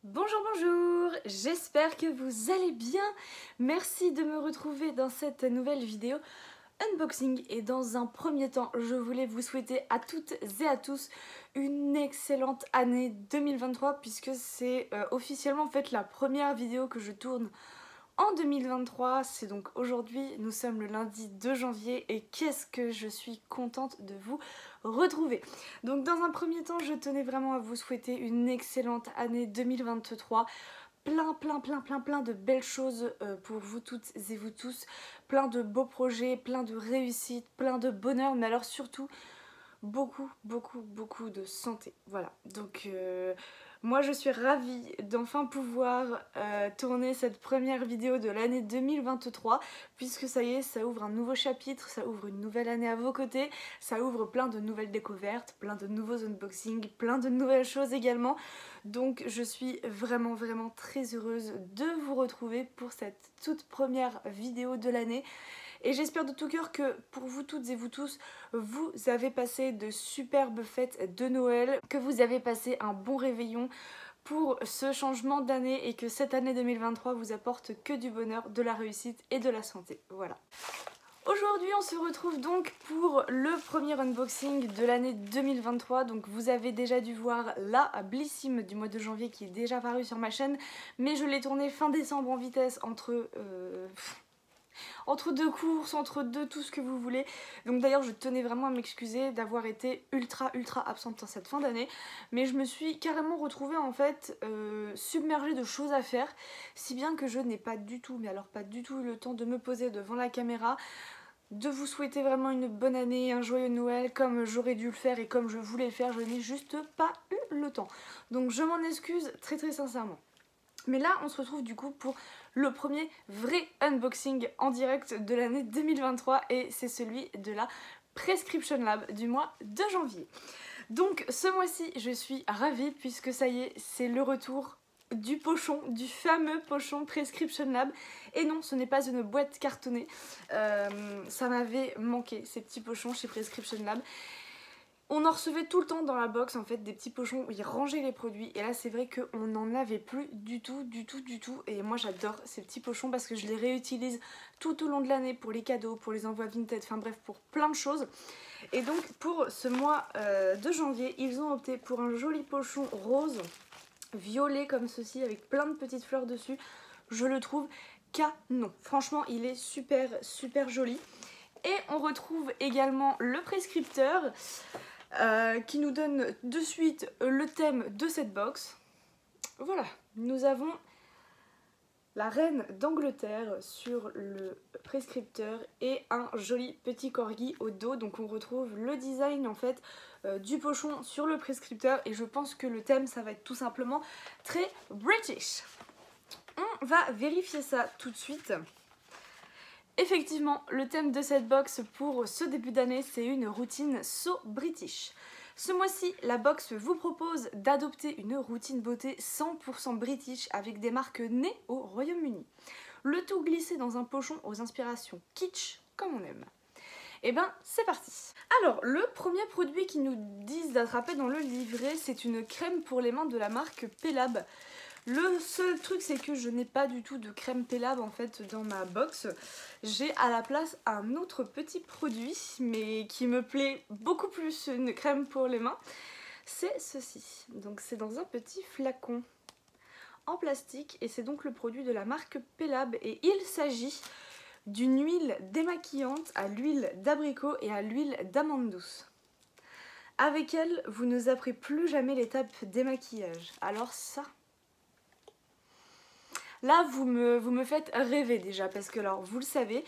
Bonjour, bonjour, j'espère que vous allez bien. Merci de me retrouver dans cette nouvelle vidéo unboxing. Et dans un premier temps, je voulais vous souhaiter à toutes et à tous une excellente année 2023 puisque c'est officiellement en fait la première vidéo que je tourne en 2023. C'est donc aujourd'hui, nous sommes le lundi 2 janvier et qu'est-ce que je suis contente de vous retrouver. Donc dans un premier temps, je tenais vraiment à vous souhaiter une excellente année 2023. Plein de belles choses pour vous toutes et vous tous. Plein de beaux projets, plein de réussites, plein de bonheur, mais alors surtout beaucoup de santé. Voilà, donc moi je suis ravie d'enfin pouvoir tourner cette première vidéo de l'année 2023 puisque ça y est, ça ouvre un nouveau chapitre, ça ouvre une nouvelle année à vos côtés, ça ouvre plein de nouvelles découvertes, plein de nouveaux unboxings, plein de nouvelles choses également. Donc je suis vraiment très heureuse de vous retrouver pour cette toute première vidéo de l'année. Et j'espère de tout cœur que pour vous toutes et vous tous, vous avez passé de superbes fêtes de Noël, que vous avez passé un bon réveillon pour ce changement d'année et que cette année 2023 vous apporte que du bonheur, de la réussite et de la santé. Voilà. Aujourd'hui on se retrouve donc pour le premier unboxing de l'année 2023. Donc vous avez déjà dû voir la Blissim du mois de janvier qui est déjà paru sur ma chaîne, mais je l'ai tourné fin décembre en vitesse entre deux courses, entre deux tout ce que vous voulez. Donc d'ailleurs je tenais vraiment à m'excuser d'avoir été ultra absente en cette fin d'année, mais je me suis carrément retrouvée en fait submergée de choses à faire, si bien que je n'ai pas du tout, mais alors pas du tout eu le temps de me poser devant la caméra, de vous souhaiter vraiment une bonne année, un joyeux Noël comme j'aurais dû le faire et comme je voulais le faire. Je n'ai juste pas eu le temps. Donc je m'en excuse très sincèrement. Mais là on se retrouve du coup pour le premier vrai unboxing en direct de l'année 2023 et c'est celui de la Prescription Lab du mois de janvier. Donc ce mois-ci je suis ravie puisque ça y est, c'est le retour du pochon, du fameux pochon Prescription Lab. Et non, ce n'est pas une boîte cartonnée, ça m'avait manqué ces petits pochons chez Prescription Lab. On en recevait tout le temps dans la box en fait des petits pochons où ils rangeaient les produits et là c'est vrai qu'on n'en avait plus du tout et moi j'adore ces petits pochons parce que je les réutilise tout au long de l'année pour les cadeaux, pour les envois Vinted, enfin bref pour plein de choses. Et donc pour ce mois de janvier ils ont opté pour un joli pochon rose violet comme ceci avec plein de petites fleurs dessus. Je le trouve canon, franchement il est super joli. Et on retrouve également le prescripteur qui nous donne de suite le thème de cette box. Voilà, nous avons la reine d'Angleterre sur le prescripteur et un joli petit corgi au dos. Donc on retrouve le design en fait du pochon sur le prescripteur et je pense que le thème ça va être tout simplement très British. On va vérifier ça tout de suite. Effectivement, le thème de cette box pour ce début d'année, c'est une routine So British. Ce mois-ci, la box vous propose d'adopter une routine beauté 100% british avec des marques nées au Royaume-Uni. Le tout glissé dans un pochon aux inspirations kitsch comme on aime. Et ben, c'est parti. Alors, le premier produit qu'ils nous disent d'attraper dans le livret, c'est une crème pour les mains de la marque Pelab. Le seul truc c'est que je n'ai pas du tout de crème Pelab en fait dans ma box. J'ai à la place un autre petit produit mais qui me plaît beaucoup plus une crème pour les mains. C'est ceci. Donc c'est dans un petit flacon en plastique et c'est donc le produit de la marque Pelab et il s'agit d'une huile démaquillante à l'huile d'abricot et à l'huile d'amande douce. Avec elle, vous ne zapperez plus jamais l'étape démaquillage. Alors ça... Là, vous me faites rêver déjà parce que, alors, vous le savez,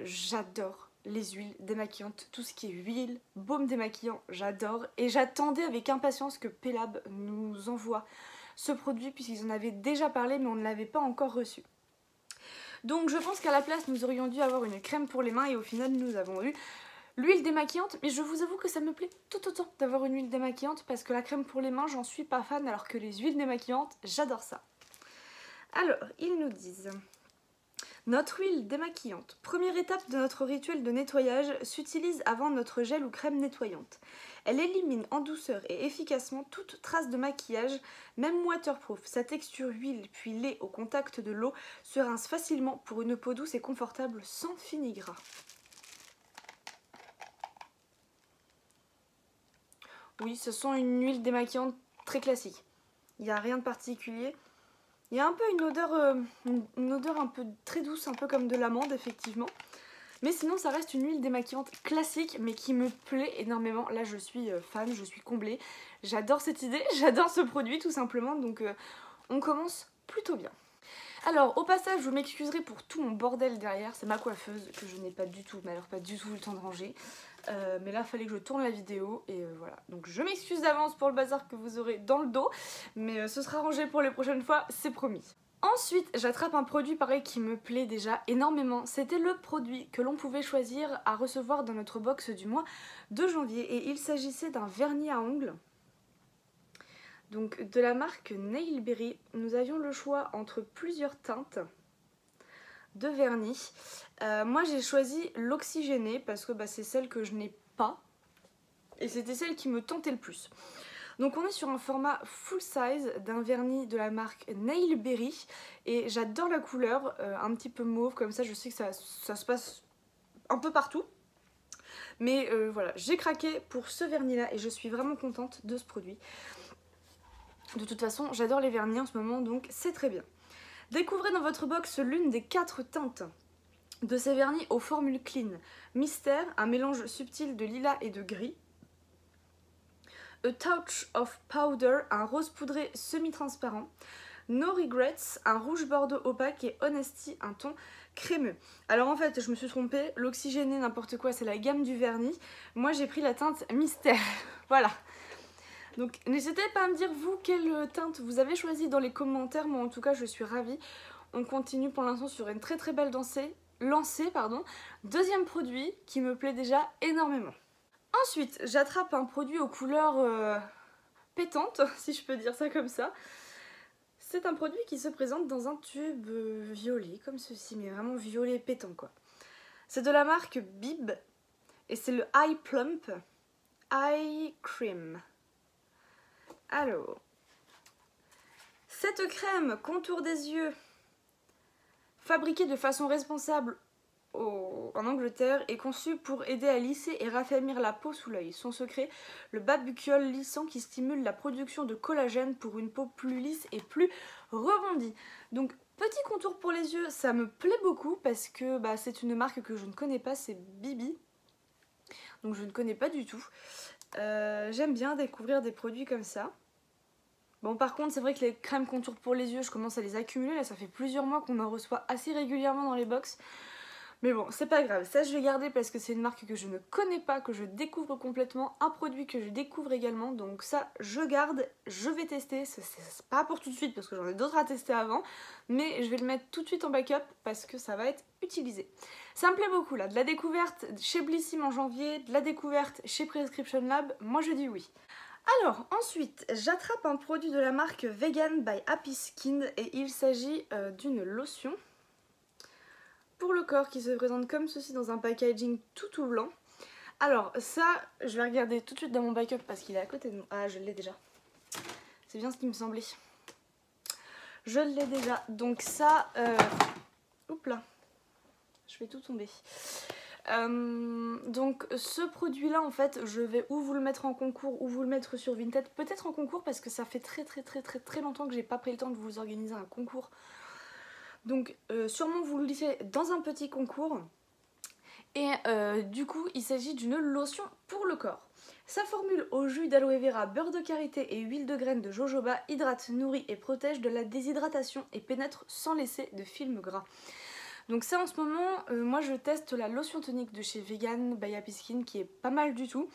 j'adore les huiles démaquillantes, tout ce qui est huile, baume démaquillant, j'adore. Et j'attendais avec impatience que Pelab nous envoie ce produit puisqu'ils en avaient déjà parlé mais on ne l'avait pas encore reçu. Donc je pense qu'à la place, nous aurions dû avoir une crème pour les mains et au final, nous avons eu l'huile démaquillante. Mais je vous avoue que ça me plaît tout autant d'avoir une huile démaquillante parce que la crème pour les mains, j'en suis pas fan alors que les huiles démaquillantes, j'adore ça. Alors, ils nous disent Notre huile démaquillante. Première étape de notre rituel de nettoyage, s'utilise avant notre gel ou crème nettoyante. Elle élimine en douceur et efficacement toute trace de maquillage, même waterproof. Sa texture huile puis lait au contact de l'eau se rince facilement pour une peau douce et confortable sans fini gras. Oui, ce sent une huile démaquillante très classique. Il n'y a rien de particulier. Il y a un peu une odeur un peu très douce, un peu comme de l'amande effectivement. Mais sinon ça reste une huile démaquillante classique mais qui me plaît énormément. Là je suis fan, je suis comblée. J'adore cette idée, j'adore ce produit tout simplement. Donc on commence plutôt bien. Alors au passage je m'excuserai pour tout mon bordel derrière. C'est ma coiffeuse que je n'ai pas du tout, mais alors pas du tout eu le temps de ranger. Mais là il fallait que je tourne la vidéo et voilà. Donc je m'excuse d'avance pour le bazar que vous aurez dans le dos. Mais ce sera rangé pour les prochaines fois, c'est promis. Ensuite, j'attrape un produit pareil qui me plaît déjà énormément. C'était le produit que l'on pouvait choisir à recevoir dans notre box du mois de janvier. Et il s'agissait d'un vernis à ongles. Donc de la marque Nailberry. Nous avions le choix entre plusieurs teintes de vernis. Moi j'ai choisi l'oxygéné parce que c'est celle que je n'ai pas. Et c'était celle qui me tentait le plus. Donc on est sur un format full size d'un vernis de la marque Nailberry et j'adore la couleur, un petit peu mauve comme ça, je sais que ça se passe un peu partout. Mais voilà, j'ai craqué pour ce vernis là et je suis vraiment contente de ce produit. De toute façon, j'adore les vernis en ce moment donc c'est très bien. Découvrez dans votre box l'une des 4 teintes de ces vernis aux formules clean. Mystère, un mélange subtil de lilas et de gris. A Touch of Powder, un rose poudré semi-transparent. No Regrets, un rouge bordeaux opaque. Et Honesty, un ton crémeux. Alors en fait, je me suis trompée, l'oxygéné, n'importe quoi, c'est la gamme du vernis. Moi j'ai pris la teinte Mystère, voilà. Donc n'hésitez pas à me dire vous quelle teinte vous avez choisi dans les commentaires. Moi en tout cas je suis ravie. On continue pour l'instant sur une très très belle lancée. Deuxième produit qui me plaît déjà énormément. Ensuite, j'attrape un produit aux couleurs pétantes, si je peux dire ça comme ça. C'est un produit qui se présente dans un tube violet, comme ceci, mais vraiment violet pétant quoi. C'est de la marque Bib et c'est le Eye Plump Eye Cream. Alors, cette crème contour des yeux, fabriquée de façon responsable en Angleterre, est conçu pour aider à lisser et raffermir la peau sous l'œil. Son secret, le babucciol lissant qui stimule la production de collagène pour une peau plus lisse et plus rebondie. Donc petit contour pour les yeux, ça me plaît beaucoup parce que c'est une marque que je ne connais pas, c'est Bibi. Donc je ne connais pas du tout. J'aime bien découvrir des produits comme ça. Bon par contre c'est vrai que les crèmes contour pour les yeux, je commence à les accumuler. Là ça fait plusieurs mois qu'on en reçoit assez régulièrement dans les box. Mais bon, c'est pas grave, ça je vais garder parce que c'est une marque que je ne connais pas, que je découvre complètement, un produit que je découvre également, donc ça je garde, je vais tester, c'est pas pour tout de suite parce que j'en ai d'autres à tester avant, mais je vais le mettre tout de suite en backup parce que ça va être utilisé. Ça me plaît beaucoup là, de la découverte chez Blissim en janvier, de la découverte chez Prescription Lab, moi je dis oui. Alors ensuite, j'attrape un produit de la marque Vegan by Happy Skin et il s'agit d'une lotion pour le corps qui se présente comme ceci dans un packaging tout blanc. Alors ça, je vais regarder tout de suite dans mon backup parce qu'il est à côté de moi. Ah, je l'ai déjà. C'est bien ce qui me semblait. Je l'ai déjà. Donc ça... Oups là. Je fais tout tomber. Donc ce produit là en fait je vais ou vous le mettre en concours ou vous le mettre sur Vinted. Peut-être en concours parce que ça fait très longtemps que j'ai pas pris le temps de vous organiser un concours. Donc sûrement vous le lisez dans un petit concours. Et du coup il s'agit d'une lotion pour le corps. Sa formule au jus d'aloe vera, beurre de karité et huile de graines de jojoba hydrate, nourrit et protège de la déshydratation et pénètre sans laisser de film gras. Donc ça en ce moment, moi je teste la lotion tonique de chez Vegan by Happy Skin qui est pas mal du tout.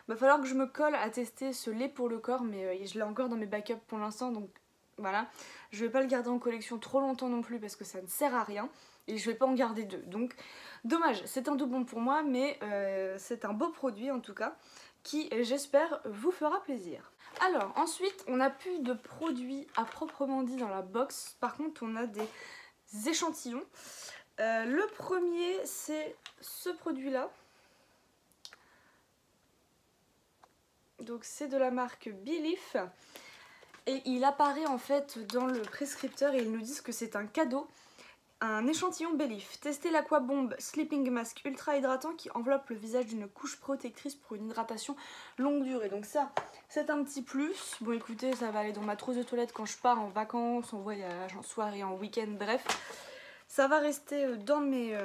Va falloir que je me colle à tester ce lait pour le corps mais je l'ai encore dans mes backups pour l'instant donc voilà. Je vais pas le garder en collection trop longtemps non plus parce que ça ne sert à rien et je vais pas en garder deux. Donc dommage, c'est un doublon pour moi mais c'est un beau produit en tout cas qui j'espère vous fera plaisir. Alors ensuite on n'a plus de produits à proprement dit dans la box, par contre on a des échantillons. Le premier, c'est ce produit-là. Donc c'est de la marque Belief. Et il apparaît en fait dans le prescripteur et ils nous disent que c'est un cadeau. Un échantillon Belief. Testez l'Aquabomb Sleeping Mask ultra hydratant qui enveloppe le visage d'une couche protectrice pour une hydratation longue durée. Donc ça, c'est un petit plus. Bon écoutez, ça va aller dans ma trousse de toilette quand je pars en vacances, en voyage, en soirée, en week-end, bref. Ça va rester dans mes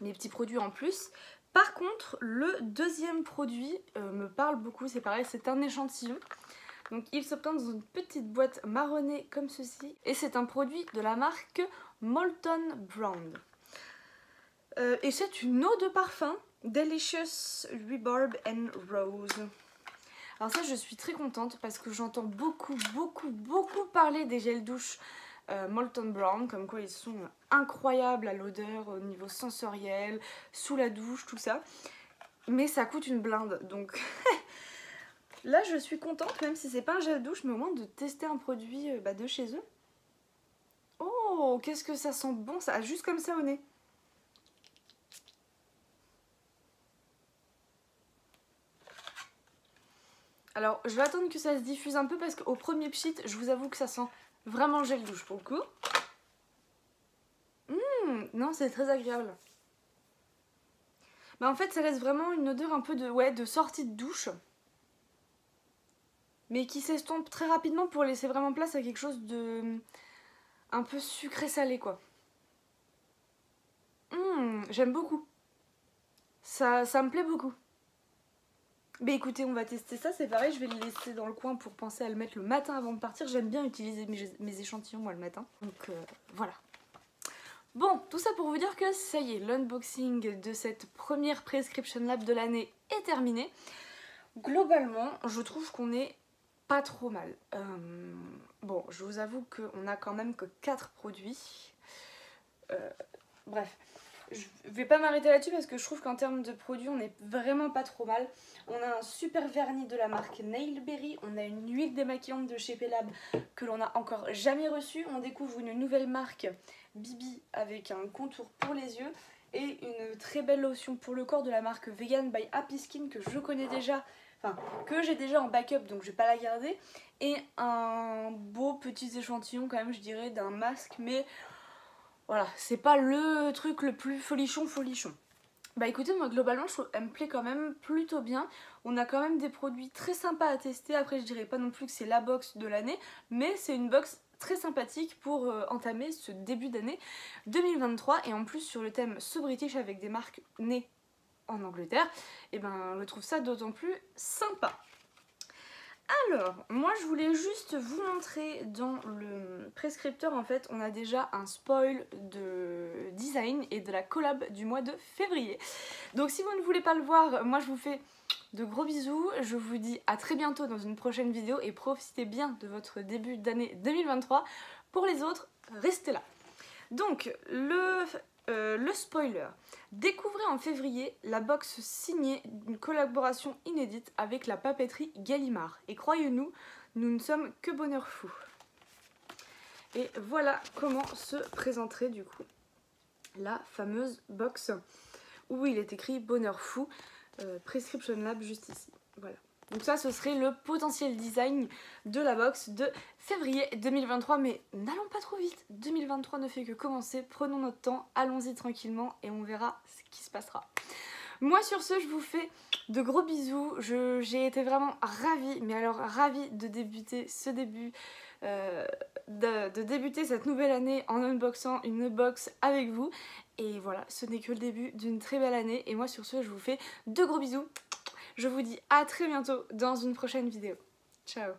petits produits en plus. Par contre, le deuxième produit me parle beaucoup, c'est pareil, c'est un échantillon. Donc il s'obtient dans une petite boîte marronnée comme ceci. Et c'est un produit de la marque Molton Brown. Et c'est une eau de parfum Delicious Rhubarb and Rose. Alors ça je suis très contente parce que j'entends beaucoup parler des gels douche Molton Brown, comme quoi ils sont incroyables à l'odeur, au niveau sensoriel, sous la douche, tout ça. Mais ça coûte une blinde, donc là je suis contente, même si c'est pas un gel douche, mais au moins de tester un produit de chez eux. Oh, qu'est-ce que ça sent bon, ça, juste comme ça au nez. Alors je vais attendre que ça se diffuse un peu parce qu'au premier pchit, je vous avoue que ça sent vraiment gel douche pour le coup. Non, c'est très agréable. Bah en fait ça laisse vraiment une odeur un peu de sortie de douche. Mais qui s'estompe très rapidement pour laisser vraiment place à quelque chose de un peu sucré salé quoi. J'aime beaucoup. Ça me plaît beaucoup. Mais écoutez, on va tester ça, c'est pareil, je vais le laisser dans le coin pour penser à le mettre le matin avant de partir. J'aime bien utiliser mes échantillons moi le matin. Donc voilà. Bon, tout ça pour vous dire que ça y est, l'unboxing de cette première Prescription Lab de l'année est terminé. Globalement, je trouve qu'on est pas trop mal. Bon, je vous avoue qu'on a quand même que 4 produits. Bref, je vais pas m'arrêter là-dessus parce que je trouve qu'en termes de produits, on est vraiment pas trop mal. On a un super vernis de la marque Nailberry, on a une huile démaquillante de chez Pelab que l'on n'a encore jamais reçue. On découvre une nouvelle marque Bibi avec un contour pour les yeux et une très belle lotion pour le corps de la marque Vegan by Happy Skin que je connais déjà. Enfin, que j'ai déjà en backup, donc je vais pas la garder. Et un beau petit échantillon quand même, je dirais, d'un masque. Mais voilà, c'est pas le truc le plus folichon. Bah écoutez, moi globalement, elle me plaît quand même plutôt bien. On a quand même des produits très sympas à tester. Après, je dirais pas non plus que c'est la box de l'année, mais c'est une box très sympathique pour entamer ce début d'année 2023. Et en plus, sur le thème So British avec des marques nées en Angleterre, et ben je trouve ça d'autant plus sympa. Alors, moi je voulais juste vous montrer dans le prescripteur, en fait on a déjà un spoil de design et de la collab du mois de février. Donc si vous ne voulez pas le voir, moi je vous fais de gros bisous, je vous dis à très bientôt dans une prochaine vidéo et profitez bien de votre début d'année 2023. Pour les autres, restez là. Donc le spoiler. Découvrez en février la box signée d'une collaboration inédite avec la papeterie Gallimard. Et croyez-nous, nous ne sommes que bonheur fou. Et voilà comment se présenterait du coup la fameuse box où il est écrit bonheur fou, Prescription Lab juste ici. Voilà. Donc ça, ce serait le potentiel design de la box de février 2023. Mais n'allons pas trop vite, 2023 ne fait que commencer, prenons notre temps, allons-y tranquillement et on verra ce qui se passera. Moi sur ce, je vous fais de gros bisous, j'ai été vraiment ravie, mais alors ravie de débuter débuter cette nouvelle année en unboxant une box avec vous. Et voilà, ce n'est que le début d'une très belle année. Et moi sur ce, je vous fais de gros bisous. Je vous dis à très bientôt dans une prochaine vidéo. Ciao!